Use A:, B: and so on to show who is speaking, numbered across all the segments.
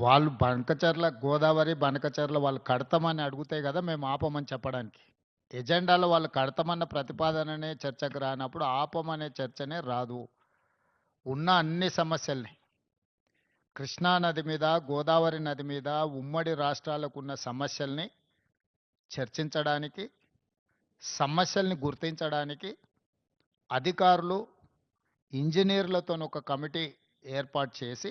A: వాళ్ళు బంకచర్ల గోదావరి, బంకచర్ల వాళ్ళు కడతామని అడిగితే కదా మేము ఆపమని చెప్పడానికి. ఎజెండాలో వాళ్ళు కడతామన్న ప్రతిపాదననే చర్చకు రానప్పుడు ఆపమనే చర్చనే రాదు. ఉన్న అన్ని సమస్యల్ని కృష్ణా నది మీద, గోదావరి నది మీద ఉమ్మడి రాష్ట్రాలకు ఉన్న సమస్యల్ని చర్చించడానికి, సమస్యల్ని గుర్తించడానికి అధికారులు, ఇంజనీర్లతో ఒక కమిటీ ఏర్పాటు చేసి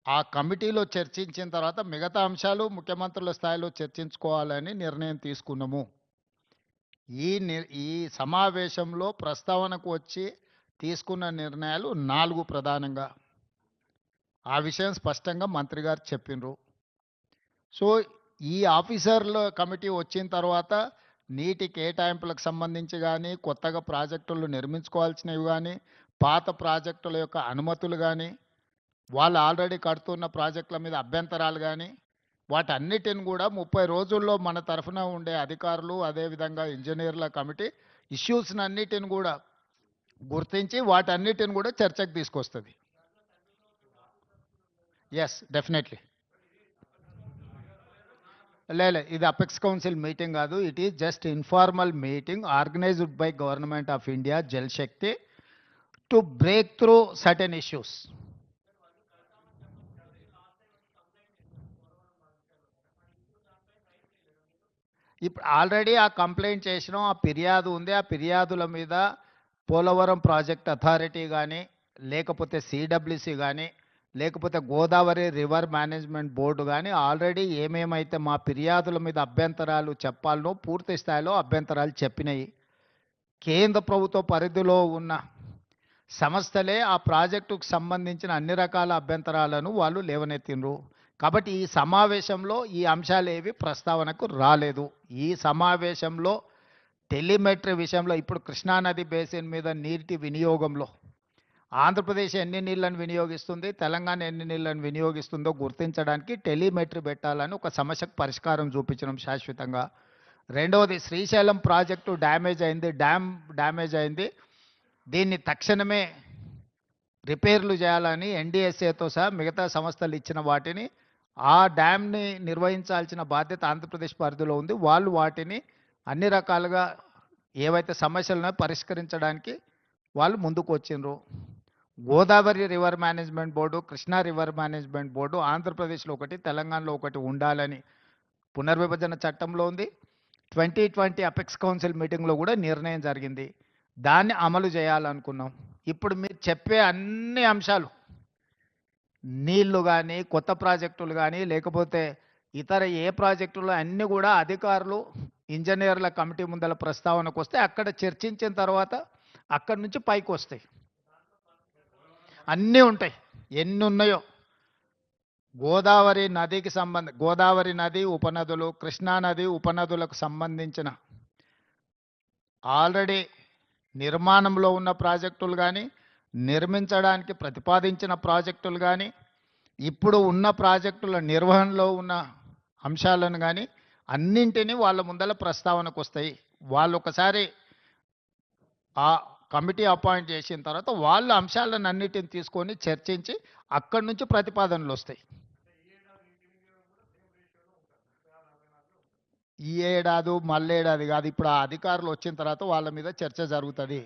A: ఆ కమిటీలో చర్చించిన తర్వాత మిగతా అంశాలు ముఖ్యమంత్రుల స్థాయిలో చర్చించుకోవాలని నిర్ణయం తీసుకున్నాము. ఈ సమావేశంలో ప్రస్తావనకు వచ్చి తీసుకున్న నిర్ణయాలు 4 ప్రధానంగా. ఆ విషయం స్పష్టంగా మంత్రి గారు చెప్పిండ్రు. సో ఈ ఆఫీసర్ల కమిటీ వచ్చిన తర్వాత నీటి కేటాయింపులకు సంబంధించి కానీ, కొత్తగా ప్రాజెక్టులు నిర్మించుకోవాల్సినవి కానీ, పాత ప్రాజెక్టుల యొక్క అనుమతులు కానీ, వాళ్ళు ఆల్రెడీ కడుతున్న ప్రాజెక్టుల మీద అభ్యంతరాలు కానీ, వాటన్నిటిని కూడా 30 రోజుల్లో మన తరఫున ఉండే అధికారులు, అదేవిధంగా ఇంజనీర్ల కమిటీ ఇష్యూస్ని అన్నిటిని కూడా గుర్తించి వాటన్నిటిని కూడా చర్చకు తీసుకొస్తుంది. Yes, definitely. లేదు, ఇది అపెక్స్ కౌన్సిల్ మీటింగ్ కాదు. It is just informal meeting organized by government of India, Jal Shakti, to break through certain issues. ఇప్పుడు ఆల్రెడీ ఆ కంప్లైంట్ చేసినాం, ఆ ఫిర్యాదు ఉంది. ఆ ఫిర్యాదుల మీద పోలవరం ప్రాజెక్ట్ అథారిటీ కానీ, లేకపోతే సిడబ్ల్యూసి కానీ, లేకపోతే గోదావరి రివర్ మేనేజ్మెంట్ బోర్డు కానీ ఆల్రెడీ ఏమేమైతే మా ఫిర్యాదుల మీద అభ్యంతరాలు చెప్పాలనో పూర్తి స్థాయిలో అభ్యంతరాలు చెప్పినాయి. కేంద్ర ప్రభుత్వ పరిధిలో ఉన్న సంస్థలే ఆ ప్రాజెక్టుకు సంబంధించిన అన్ని రకాల అభ్యంతరాలను వాళ్ళు లేవనెత్తిండ్రు. కాబట్టి ఈ సమావేశంలో ఈ అంశాలు ఏవి ప్రస్తావనకు రాలేదు. ఈ సమావేశంలో టెలిమెట్రీ విషయంలో ఇప్పుడు కృష్ణానది బేసిన్ మీద నీటి వినియోగంలో ఆంధ్రప్రదేశ్ ఎన్ని నీళ్లను వినియోగిస్తుంది, తెలంగాణ ఎన్ని నీళ్లను వినియోగిస్తుందో గుర్తించడానికి టెలిమెట్రీ పెట్టాలని ఒక సమస్యకు పరిష్కారం చూపించడం శాశ్వతంగా. రెండవది, శ్రీశైలం ప్రాజెక్టు డ్యామేజ్ అయింది, డ్యామేజ్ అయింది, దీన్ని తక్షణమే రిపేర్లు చేయాలని ఎన్డీఎస్ఏతో సహా మిగతా సంస్థలు ఇచ్చిన వాటిని, ఆ డ్యామ్ని నిర్వహించాల్సిన బాధ్యత ఆంధ్రప్రదేశ్ పరిధిలో ఉంది. వాళ్ళు వాటిని అన్ని రకాలుగా ఏవైతే సమస్యలను పరిష్కరించడానికి వాళ్ళు ముందుకు వచ్చిండ్రు. Godavari river management board, Krishna river management board ఆంధ్రప్రదేశ్లో ఒకటి, తెలంగాణలో ఒకటి ఉండాలని పునర్విభజన చట్టంలో ఉంది. 2020 అపెక్స్ కౌన్సిల్ మీటింగ్లో కూడా నిర్ణయం జరిగింది. దాన్ని అమలు చేయాలనుకున్నాం. ఇప్పుడు మీరు చెప్పే అన్ని అంశాలు, నీళ్లు కానీ, కొత్త ప్రాజెక్టులు కానీ, లేకపోతే ఇతర ఏ ప్రాజెక్టులు అన్నీ కూడా అధికారులు, ఇంజనీర్ల కమిటీ ముందల ప్రస్తావనకు వస్తే అక్కడ చర్చించిన తర్వాత అక్కడి నుంచి పైకి వస్తాయి. అన్నీ ఉంటాయి, ఎన్ని ఉన్నాయో. గోదావరి నదికి గోదావరి నది ఉపనదులు, కృష్ణానది ఉపనదులకు సంబంధించిన ఆల్రెడీ నిర్మాణంలో ఉన్న ప్రాజెక్టులు కానీ, నిర్మించడానికి ప్రతిపాదించిన ప్రాజెక్టులు కానీ, ఇప్పుడు ఉన్న ప్రాజెక్టుల నిర్వహణలో ఉన్న అంశాలను కానీ అన్నింటినీ వాళ్ళ ముందల ప్రస్తావనకు వస్తాయి. వాళ్ళు ఒకసారి ఆ కమిటీ అపాయింట్ చేసిన తర్వాత వాళ్ళ అంశాలను అన్నిటిని తీసుకొని చర్చించి అక్కడి నుంచి ప్రతిపాదనలు వస్తాయి. ఈ ఏడాది మళ్ళేడాది కాదు, ఇప్పుడు ఆ అధికారులు వచ్చిన తర్వాత వాళ్ళ మీద చర్చ జరుగుతుంది.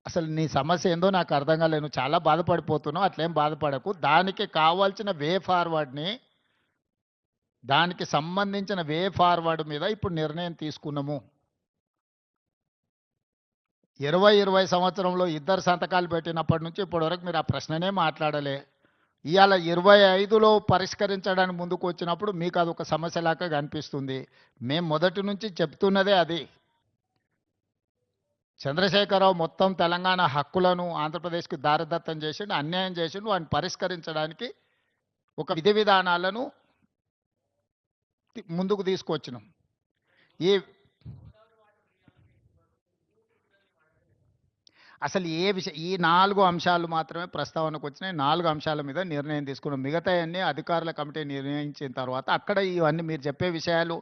A: అసలు నీ సమస్య ఏందో నాకు అర్థం కాలేదు. నువ్వు చాలా బాధపడిపోతున్నావు, అట్లేం బాధపడకు. దానికి కావాల్సిన వే ఫార్వర్డ్ని, దానికి సంబంధించిన వే ఫార్వర్డ్ మీద ఇప్పుడు నిర్ణయం తీసుకున్నాము. 2020 సంవత్సరంలో ఇద్దరు సంతకాలు పెట్టినప్పటి నుంచి ఇప్పటివరకు మీరు ఆ ప్రశ్ననే మాట్లాడలే. ఇవాళ 25లో పరిష్కరించడానికి ముందుకు వచ్చినప్పుడు మీకు అదొక సమస్యలాగా కనిపిస్తుంది. మేము మొదటి నుంచి చెప్తున్నదే అది. చంద్రశేఖరరావు మొత్తం తెలంగాణ హక్కులను ఆంధ్రప్రదేశ్కి దారదత్తం చేసిండు, అన్యాయం చేసిండు. వాటిని పరిష్కరించడానికి ఒక విధి విధానాలను ముందుకు తీసుకొచ్చినాం. అసలు ఏ విషయం, ఈ 4 అంశాలు మాత్రమే ప్రస్తావనకు వచ్చినాయి. 4 అంశాల మీద నిర్ణయం తీసుకున్నాం. మిగతా అన్ని అధికారుల కమిటీ నిర్ణయించిన తర్వాత అక్కడ ఇవన్నీ మీరు చెప్పే విషయాలు,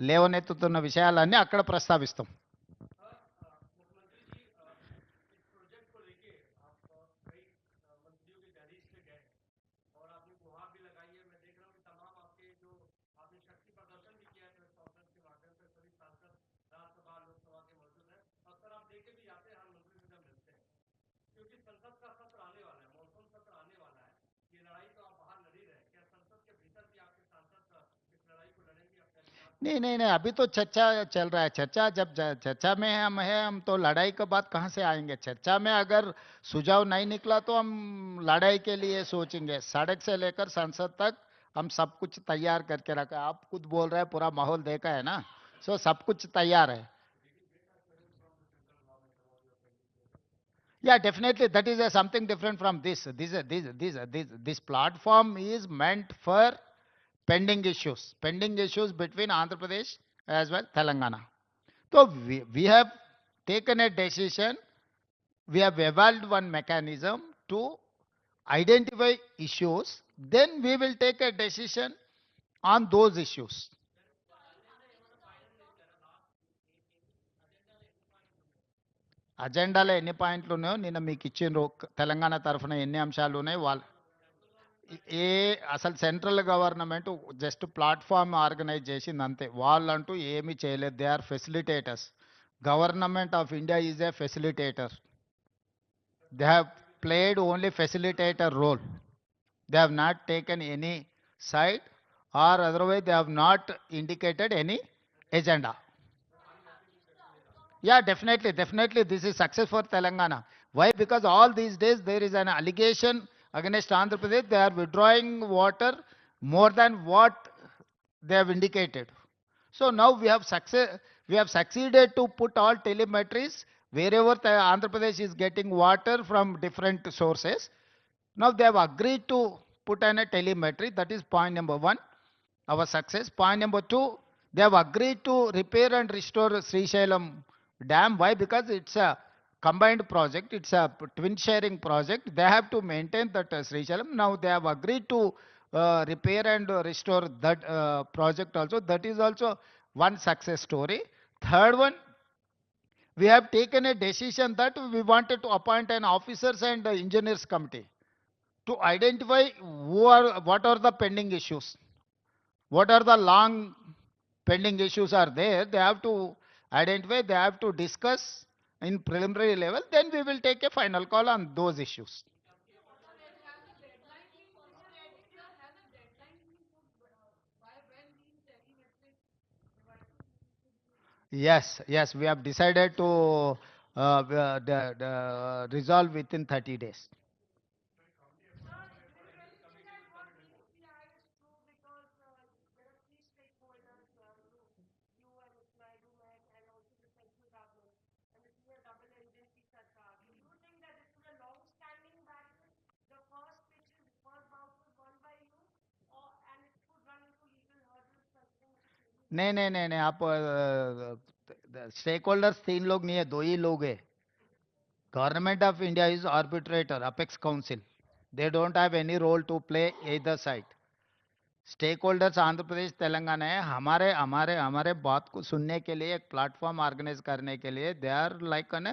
A: లేవనెత్తుతున్న విషయాలన్నీ అక్కడ ప్రస్తావిస్తాం. नहीं, अभी तो चर्चा चल रहा है। चर्चा जब चर्चा में हम तो लड़ाई के बाद कहाँ से आएंगे? चर्चा में अगर सुझाव नहीं निकला तो हम लड़ाई के लिए सोचेंगे। सड़क से लेकर संसद तक हम सब कुछ तैयार करके रखा है। आप खुद बोल रहे हैं पूरा माहौल देखा है ना, सो सब कुछ तैयार है। Yeah, definitely. That is something different from this. This platform is meant for pending issues. Pending issues between Andhra Pradesh as well Telangana. So we have taken a decision. We have evolved one mechanism to identify issues. Then we will take a decision on those issues. అజెండాలో ఎన్ని పాయింట్లు ఉన్నాయో నిన్న మీకు ఇచ్చిండ్రు. తెలంగాణ తరఫున ఎన్ని అంశాలు ఉన్నాయి వాళ్ళు ఏ అసలు central government just platform organize చేసింది అంతే. వాళ్ళంటూ ఏమీ చేయలేదు. They are facilitators. Government of India is a facilitator. They have played only facilitator role. They have not taken any side or otherwise they have not indicated any agenda. Yeah, definitely this is success for Telangana. Why? Because all these days there is an allegation against Andhra Pradesh. They are withdrawing water more than what they have indicated. So now we have succeeded to put all telemetries wherever the Andhra Pradesh is getting water from different sources. Now they have agreed to put in a telemetry. That is point number one, our success. Point number two, they have agreed to repair and restore Srisailam Dam. Why? Because it's a combined project. It's a twin sharing project. They have to maintain that Srisailam. Now they have agreed to repair and restore that project also. That is also one success story. Third one, we have taken a decision that we wanted to appoint an officers and engineers committee to identify what are the pending issues, what are the long pending issues are there. They have to identify, they have to discuss in preliminary level, then we will take a final call on those issues. Yes, we have decided to resolve within 30 days. नहीं, आप stake holders 3 लोग नहीं है, 2 ही लोग है. Government of India is arbitrator, apex council. They don't have any role to play either side. Stakeholders Andhra Pradesh Telangana है. हमारे हमारे हमारे बात को सुनने के लिए एक प्लेटफॉर्म ऑर्गेनाइज करने के लिए they are like an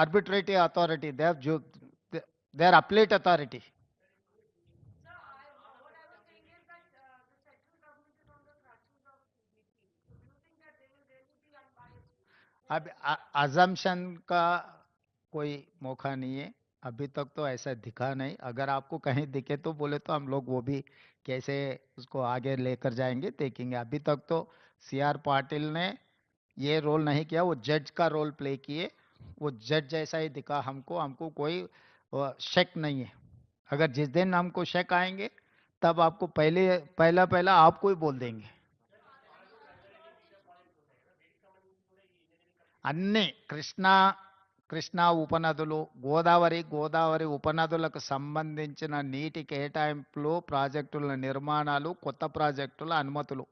A: arbitratory authority. They are appellate authority. अब अजम्पशन का कोई मौका नहीं है. अभी तक तो ऐसा दिखा नहीं. अगर आपको कहीं दिखे तो बोले तो हम लोग वो भी कैसे उसको आगे लेकर जाएंगे देखेंगे. अभी तक तो सी आर पाटिल ने ये रोल नहीं किया. वो जज का रोल प्ले किए. वो जज जैसा ही दिखा हमको. हमको कोई शक नहीं है. अगर जिस दिन हमको शक आएंगे तब आपको पहला आपको ही बोल देंगे. అన్ని కృష్ణా ఉపనదులు, గోదావరి ఉపనదులకు సంబంధించిన నీటి కేటాయింపులు, ప్రాజెక్టుల నిర్మాణాలు, కొత్త ప్రాజెక్టుల అనుమతులు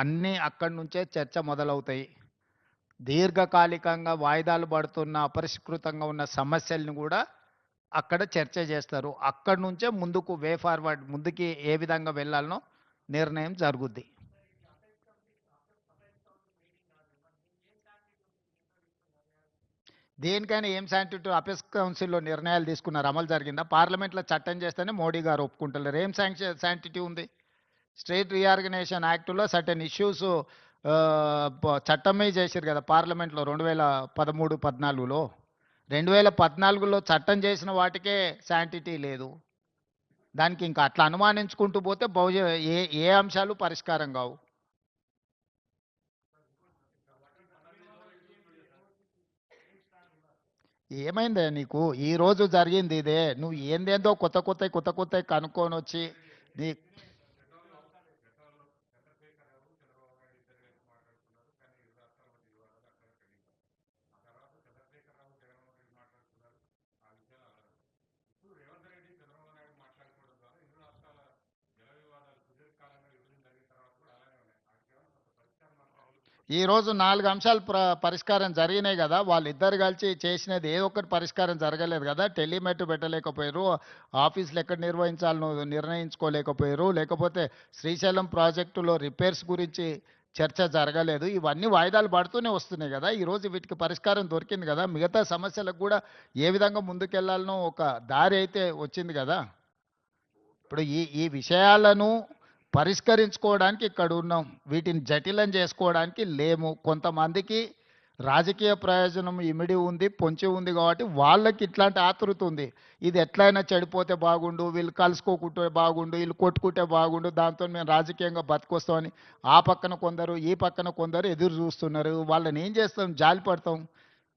A: అన్నీ అక్కడి నుంచే చర్చ మొదలవుతాయి. దీర్ఘకాలికంగా వాయిదాలు పడుతున్న అపరిష్కృతంగా ఉన్న సమస్యలను కూడా అక్కడ చర్చ చేస్తారు. అక్కడి నుంచే ముందుకు వే ఫార్వర్డ్, ముందుకి ఏ విధంగా వెళ్ళాలనో నిర్ణయం జరుగుద్ది. దేనికైనా ఏం శాంటిటీ అపెక్స్ కౌన్సిల్లో నిర్ణయాలు తీసుకున్నారు, అమలు జరిగిందా? పార్లమెంట్లో చట్టం చేస్తేనే మోడీ గారు ఒప్పుకుంటున్నారు. ఏం శాంటిటీ ఉంది? స్టేట్ రీఆర్గనైజేషన్ యాక్ట్లో సర్టెన్ ఇష్యూస్ చట్టమే చేశారు కదా పార్లమెంట్లో 2013-14లో. 2014లో చట్టం చేసిన వాటికే శాంటిటీ లేదు. దానికి ఇంకా అట్లా అనుమానించుకుంటూ పోతే ఏ ఏ అంశాలు పరిష్కారం కావు. ఏమైందే నీకు? ఈ రోజు జరిగింది ఇదే. నువ్వు ఏందేందో కొత్త కొత్త కనుక్కొని వచ్చి నీ ఈ రోజు 4 అంశాలు పరిష్కారం జరిగినాయి కదా! వాళ్ళిద్దరు కలిసి చేసినది ఏ ఒక్కటి పరిష్కారం జరగలేదు కదా! టెలిమెట్ పెట్టలేకపోయారు. ఆఫీసులు ఎక్కడ నిర్వహించాలనో నిర్ణయించుకోలేకపోయారు. లేకపోతే శ్రీశైలం ప్రాజెక్టులో రిపేర్స్ గురించి చర్చ జరగలేదు. ఇవన్నీ వాయిదాలు పడుతూనే వస్తున్నాయి కదా! ఈరోజు వీటికి పరిష్కారం దొరికింది కదా! మిగతా సమస్యలకు కూడా ఏ విధంగా ముందుకెళ్లాలనో ఒక దారి అయితే వచ్చింది కదా! ఇప్పుడు ఈ ఈ విషయాలను పరిష్కరించుకోవడానికి ఇక్కడ ఉన్నాం. వీటిని జటిలం చేసుకోవడానికి లేము. కొంతమందికి రాజకీయ ప్రయోజనం ఇమిడి ఉంది, పొంచి ఉంది కాబట్టి వాళ్ళకి ఇట్లాంటి ఆతృత ఉంది. ఇది ఎట్లయినా చెడిపోతే బాగుండు, వీళ్ళు కలుసుకోకుంటే బాగుండు, వీళ్ళు కొట్టుకుంటే బాగుండు, దాంతో మేము రాజకీయంగా బతికొస్తామని ఆ పక్కన కొందరు, ఈ పక్కన కొందరు ఎదురు చూస్తున్నారు. వాళ్ళని ఏం చేస్తాం? జాలి పడతాం.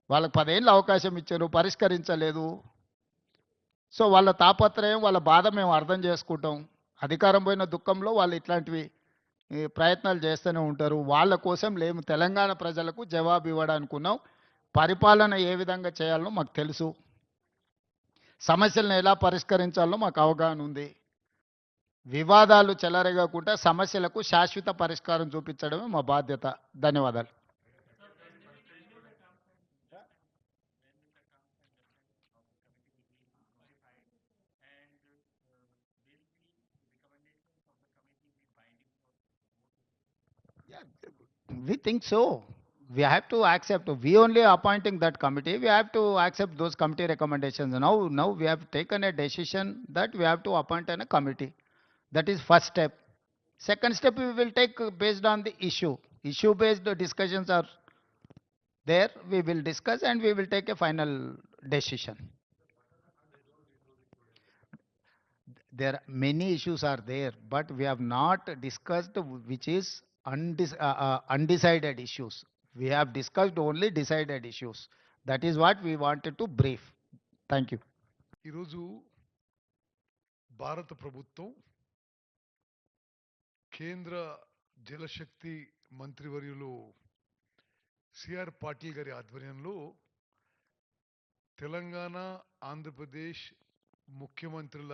A: వాళ్ళకి 10 ఏళ్ళు అవకాశం ఇచ్చారు, పరిష్కరించలేదు. సో వాళ్ళ తాపత్రయం, వాళ్ళ బాధ మేము అర్థం చేసుకుంటాం. అధికారం పోయిన దుఃఖంలో వాళ్ళు ఇట్లాంటివి ఈ ప్రయత్నాలు చేస్తూనే ఉంటారు. వాళ్ళ కోసం లేము. తెలంగాణ ప్రజలకు జవాబు ఇవ్వడానుకున్నాం. పరిపాలన ఏ విధంగా చేయాలనో మాకు తెలుసు. సమస్యలను ఎలా పరిష్కరించాలో మాకు అవగాహన ఉంది. వివాదాలు చెలరేగకుండా సమస్యలకు శాశ్వత పరిష్కారం చూపించడమే మా బాధ్యత. ధన్యవాదాలు. Yeah, we think so. We have to accept. We only appointing that committee. We have to accept those committee recommendations. Now we have taken a decision that we have to appoint a committee. That is first step. Second step we will take based on the issue. Issue-based discussions are there. We will discuss and we will take a final decision. There many issues are there, but we have not discussed which is undecided issues. We have discussed only decided issues. That is what we wanted to brief. Thank you.
B: ఈరోజు భారత ప్రభుత్వం కేంద్ర జలశక్తి మంత్రివర్యులు CR Patil గారి ఆధ్వర్యంలో తెలంగాణ ఆంధ్రప్రదేశ్ ముఖ్యమంత్రుల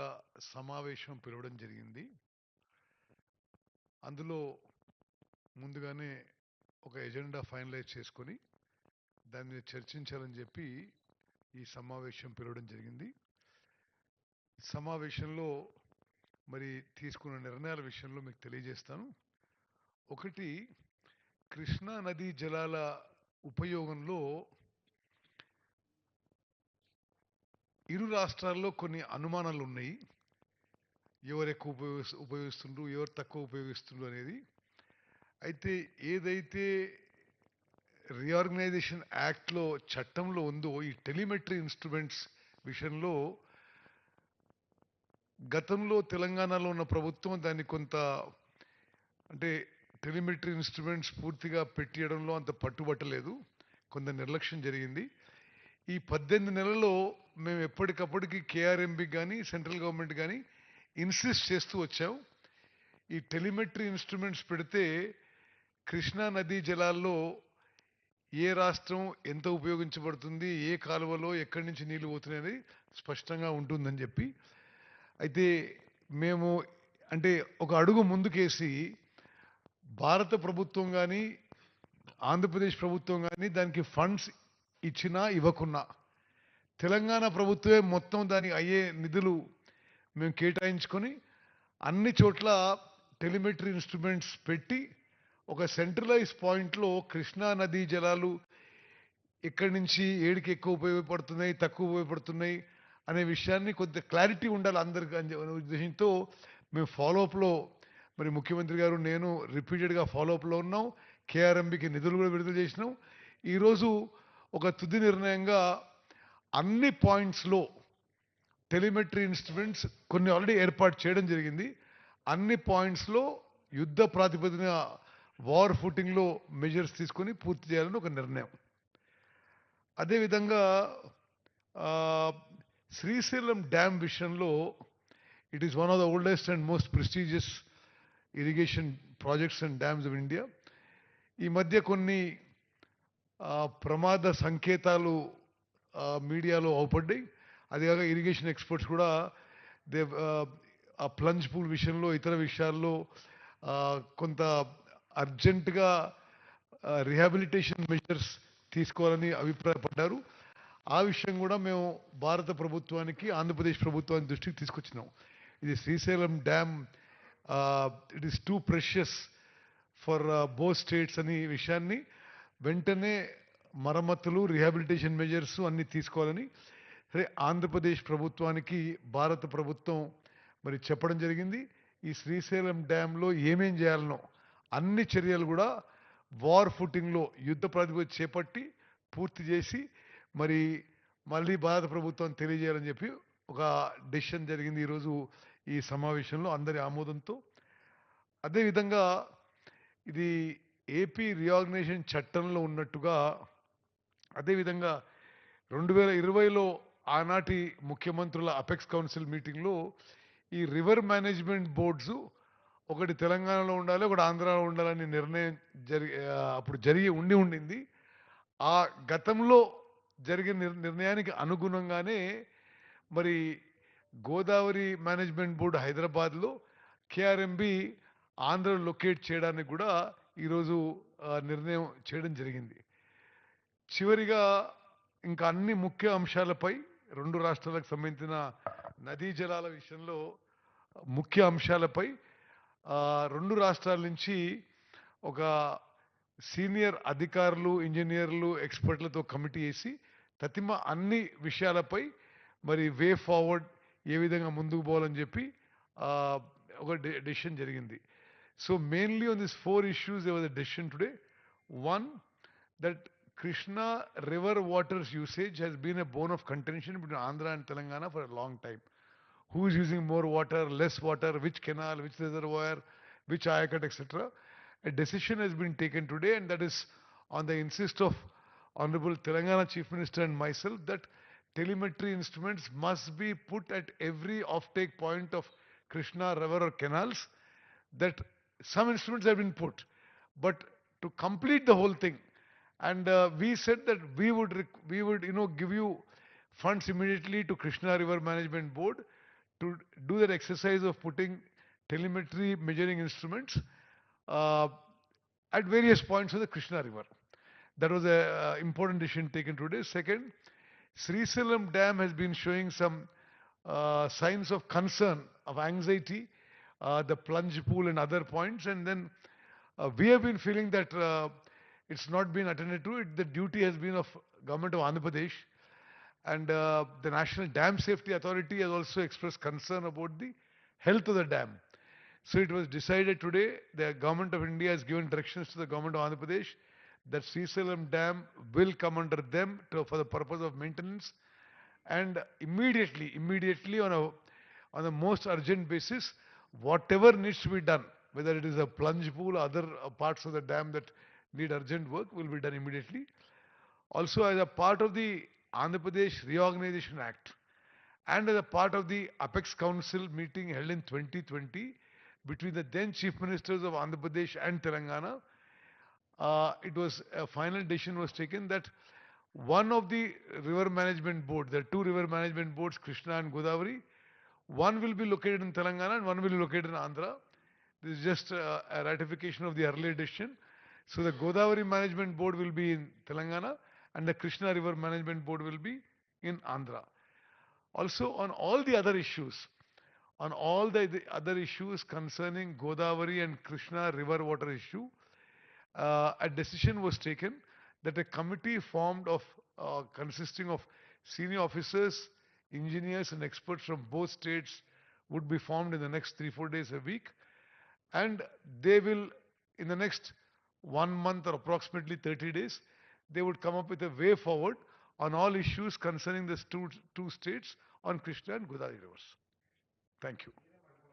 B: సమావేశం పిలవడం జరిగింది. అందులో ముందుగానే ఒక ఎజెండా ఫైనలైజ్ చేసుకొని దాని మీద చర్చించాలని చెప్పి ఈ సమావేశం పిలవడం జరిగింది. సమావేశంలో మరి తీసుకున్న నిర్ణయాల విషయంలో మీకు తెలియజేస్తాను. ఒకటి, కృష్ణా నదీ జలాల ఉపయోగంలో ఇరు రాష్ట్రాల్లో కొన్ని అనుమానాలు ఉన్నాయి. ఎవరు ఎక్కువ ఉపయోగిస్తుండ్రు, ఎవరు తక్కువ ఉపయోగిస్తుండ్రు అనేది. అయితే ఏదైతే రీఆర్గనైజేషన్ యాక్ట్లో చట్టంలో ఉందో ఈ టెలిమెట్రీ ఇన్స్ట్రుమెంట్స్ విషయంలో గతంలో తెలంగాణలో ఉన్న ప్రభుత్వం దాన్ని కొంత అంటే టెలిమెట్రీ ఇన్స్ట్రుమెంట్స్ పూర్తిగా పెట్టియడంలో అంత పట్టుబట్టలేదు, కొంత నిర్లక్ష్యం జరిగింది. ఈ 18 నెలల్లో మేము ఎప్పటికప్పటికి కేఆర్ఎంబికి కానీ సెంట్రల్ గవర్నమెంట్ కానీ ఇన్సిస్ట్ చేస్తూ వచ్చాం. ఈ టెలిమెట్రీ ఇన్స్ట్రుమెంట్స్ పెడితే కృష్ణా నదీ జలాల్లో ఏ రాష్ట్రం ఎంత ఉపయోగించబడుతుంది, ఏ కాలువలో ఎక్కడి నుంచి నీళ్లు పోతున్నాయని స్పష్టంగా ఉంటుందని చెప్పి. అయితే మేము అంటే ఒక అడుగు ముందుకేసి భారత ప్రభుత్వం కానీ ఆంధ్రప్రదేశ్ ప్రభుత్వం కానీ దానికి ఫండ్స్ ఇచ్చినా ఇవ్వకున్నా తెలంగాణ ప్రభుత్వమే మొత్తం దానికి అయ్యే నిధులు మేము కేటాయించుకొని అన్ని చోట్ల టెలిమెట్రీ ఇన్స్ట్రుమెంట్స్ పెట్టి ఒక సెంట్రలైజ్ పాయింట్లో కృష్ణా నదీ జలాలు ఎక్కడి నుంచి ఏడికి ఎక్కువ ఉపయోగపడుతున్నాయి, తక్కువ ఉపయోగపడుతున్నాయి అనే విషయాన్ని కొంత క్లారిటీ ఉండాలి అందరికి అనే ఉద్దేశంతో మేము ఫాలోఅప్లో మరి ముఖ్యమంత్రి గారు నేను రిపీటెడ్గా ఫాలోఅప్లో ఉన్నాం. కేఆర్ఎంబికి నిధులు కూడా విడుదల చేసినాం. ఈరోజు ఒక తుది నిర్ణయంగా అన్ని పాయింట్స్లో టెలిమెట్రీ ఇన్స్ట్రుమెంట్స్ కొన్ని ఆల్రెడీ ఏర్పాటు చేయడం జరిగింది. అన్ని పాయింట్స్లో యుద్ధ ప్రాతిపదికన వార్ ఫుటింగ్లో మెజర్స్ తీసుకొని పూర్తి చేయాలని ఒక నిర్ణయం. అదేవిధంగా శ్రీశైలం డ్యామ్ విషయంలో it is one of the oldest and most prestigious irrigation projects and dams of India. ఈ మధ్య కొన్ని ప్రమాద సంకేతాలు మీడియాలో అవుపడ్డాయి. అదేవిధంగా ఇరిగేషన్ ఎక్స్పర్ట్స్ కూడా దే ఆ ప్లంజ్ పూల్ విషయంలో ఇతర విషయాల్లో కొంత అర్జెంటుగా రిహాబిలిటేషన్ మెజర్స్ తీసుకోవాలని అభిప్రాయపడ్డారు. ఆ విషయం కూడా మేము భారత ప్రభుత్వానికి ఆంధ్రప్రదేశ్ ప్రభుత్వానికి దృష్టికి తీసుకొచ్చినాం. ఇది Srisailam dam it is two precious for both states అనే విషయాన్ని వెంటనే మరమ్మతులు రిహాబిలిటేషన్ మెజర్స్ అన్ని తీసుకోవాలని సరే ఆంధ్రప్రదేశ్ ప్రభుత్వానికి భారత ప్రభుత్వం మరి చెప్పడం జరిగింది. ఈ శ్రీశైలం డ్యాంలో ఏమేం చేయాలనో అన్ని చర్యలు కూడా వార్ ఫుటింగ్లో యుద్ధ ప్రాతిపదిక చేపట్టి పూర్తి చేసి మరి మళ్ళీ భారత ప్రభుత్వం తెలియజేయాలని చెప్పి ఒక డెసిషన్ జరిగింది ఈరోజు ఈ సమావేశంలో అందరి ఆమోదంతో. అదేవిధంగా ఇది ఏపీ రీఆర్గనైజేషన్ చట్టంలో ఉన్నట్టుగా అదేవిధంగా 2020లో ఆనాటి ముఖ్యమంత్రుల అపెక్స్ కౌన్సిల్ మీటింగ్లో ఈ రివర్ మేనేజ్మెంట్ బోర్డ్స్ ఒకటి తెలంగాణలో ఉండాలి, ఒకటి ఆంధ్రాలో ఉండాలని నిర్ణయం అప్పుడు ఉండింది. ఆ గతంలో జరిగిన నిర్ణయానికి అనుగుణంగానే మరి గోదావరి మేనేజ్మెంట్ బోర్డు హైదరాబాద్లో, కేఆర్ఎంబి ఆంధ్రలో లొకేట్ చేయడానికి కూడా ఈరోజు నిర్ణయం చేయడం జరిగింది. చివరిగా ఇంకా అన్ని ముఖ్య అంశాలపై రెండు రాష్ట్రాలకు సంబంధించిన నదీ జలాల విషయంలో ముఖ్య అంశాలపై రెండు రాష్ట్రాల నుంచి ఒక సీనియర్ అధికారులు, ఇంజనీర్లు, ఎక్స్పర్ట్లతో కమిటీ వేసి తతిమ అన్ని విషయాలపై మరి వే ఫార్వర్డ్ ఏ విధంగా ముందుకు పోవాలని చెప్పి ఒక డెసిషన్ జరిగింది. So mainly on this 4 issues there was a decision today. One, that Krishna river water's usage has been a bone of contention between Andhra and Telangana for a long time. Who is using more water, less water, which canal, which reservoir, which ayakat, etc. A decision has been taken today, and that is on the insist of Honorable Telangana Chief Minister and myself, that telemetry instruments must be put at every offtake point of Krishna river or canals. That some instruments have been put, but to complete the whole thing, and we said that we would give you funds immediately to Krishna River Management Board to do that exercise of putting telemetry measuring instruments at various points of the Krishna River. That was a important decision taken today. Second, Srisalam Dam has been showing some signs of concern, of anxiety, the plunge pool and other points, and then we have been feeling that it's not been attended to. The duty has been of government of Andhra Pradesh, and the National Dam Safety Authority has also expressed concern about the health of the dam. So it was decided today, the government of India has given directions to the government of Andhra Pradesh that Srisalam Dam will come under them for the purpose of maintenance, and immediately on a most urgent basis, whatever needs to be done, whether it is a plunge pool or other parts of the dam that need urgent work, will be done immediately. Also, as a part of the Andhra Pradesh Reorganization Act and as a part of the Apex Council meeting held in 2020 between the then Chief Ministers of Andhra Pradesh and Telangana, it was a final decision was taken that one of the river management board, there are two river management boards, Krishna and Godavari, one will be located in Telangana and one will be located in Andhra. This is just a ratification of the earlier decision. So the Godavari Management Board will be in Telangana and the Krishna River Management Board will be in Andhra. Also on all the other issues, concerning Godavari and Krishna River water issue, a decision was taken that a committee formed of consisting of senior officers, engineers and experts from both states would be formed in the next 3-4 days a week, and they will, in the next 1 month or approximately 30 days, they would come up with a way forward on all issues concerning the two states on Krishna and Godavari rivers. Thank you.